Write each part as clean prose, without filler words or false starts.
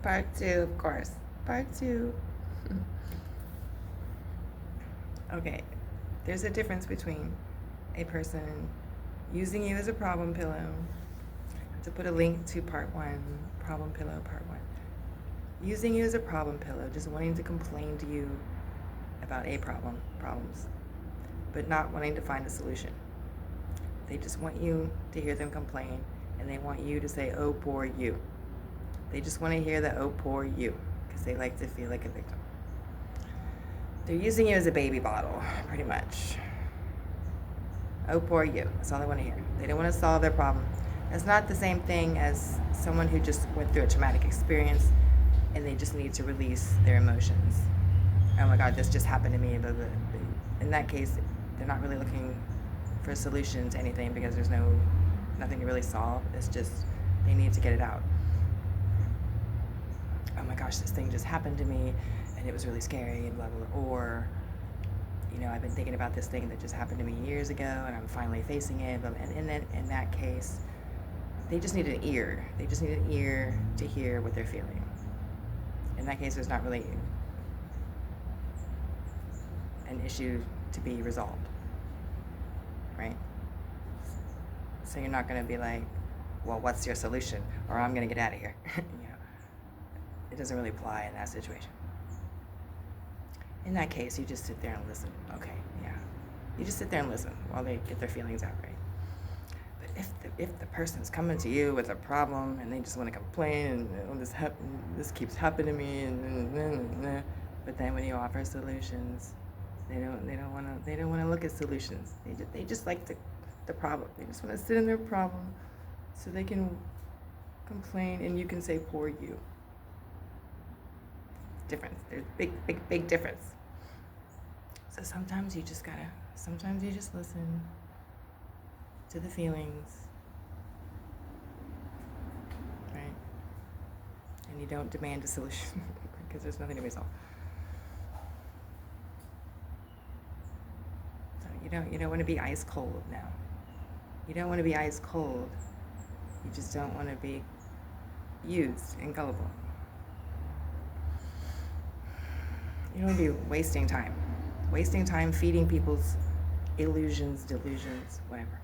Part 2, of course. Part 2. Okay, there's a difference between a person using you as a problem pillow. To put a link to part 1, problem pillow part 1. Using you as a problem pillow, just wanting to complain to you about problems, but not wanting to find a solution. They just want you to hear them complain, and they want you to say, oh, poor you. They just want to hear the, oh, poor you, because they like to feel like a victim. They're using you as a baby bottle, pretty much. Oh, poor you. That's all they want to hear. They don't want to solve their problem. That's not the same thing as someone who just went through a traumatic experience and they just need to release their emotions. Oh my God, this just happened to me. But in that case, they're not really looking for a solution to anything because there's nothing to really solve. It's just they need to get it out. Oh my gosh, this thing just happened to me and it was really scary and blah, blah, blah. Or, I've been thinking about this thing that just happened to me years ago and I'm finally facing it. And in that case, they just need an ear. They just need an ear to hear what they're feeling. In that case, there's not really an issue to be resolved, right? So you're not going to be like, well, what's your solution? Or I'm going to get out of here. It doesn't really apply in that situation. In that case, you just sit there and listen. Okay, yeah. You just sit there and listen while they get their feelings out, right? But if the person's coming to you with a problem and they just want to complain and this keeps happening to me but then when you offer solutions, they don't want to look at solutions. They just like the problem. They just want to sit in their problem so they can complain and you can say poor you. Difference. There's big difference. So sometimes you just listen to the feelings, right? And you don't demand a solution because there's nothing to resolve. So you don't want to be ice cold now. You don't want to be ice cold. You just don't want to be used and gullible. You don't want to be wasting time feeding people's illusions, delusions, whatever.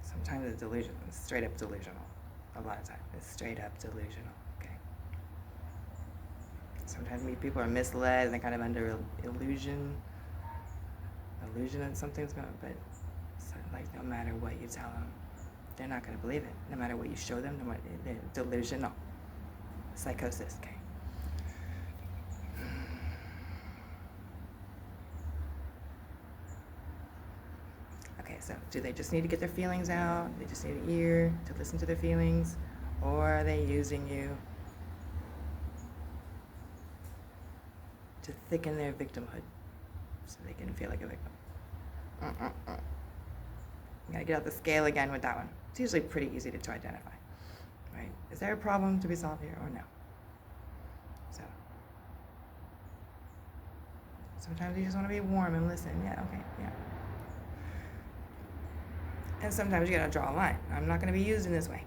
Sometimes it's delusion. It's straight up delusional. A lot of times it's straight up delusional. Okay. Sometimes people are misled and they're kind of under illusion that something's going. But like no matter what you tell them, they're not going to believe it. No matter what you show them, they're delusional. Psychosis. Okay. So do they just need to get their feelings out? They just need an ear to listen to their feelings? Or are they using you to thicken their victimhood so they can feel like a victim? You gotta get out the scale again with that one. It's usually pretty easy to identify, right? Is there a problem to be solved here or no? So sometimes you just want to be warm and listen. Yeah, okay, yeah. And sometimes you gotta draw a line. I'm not gonna be used in this way.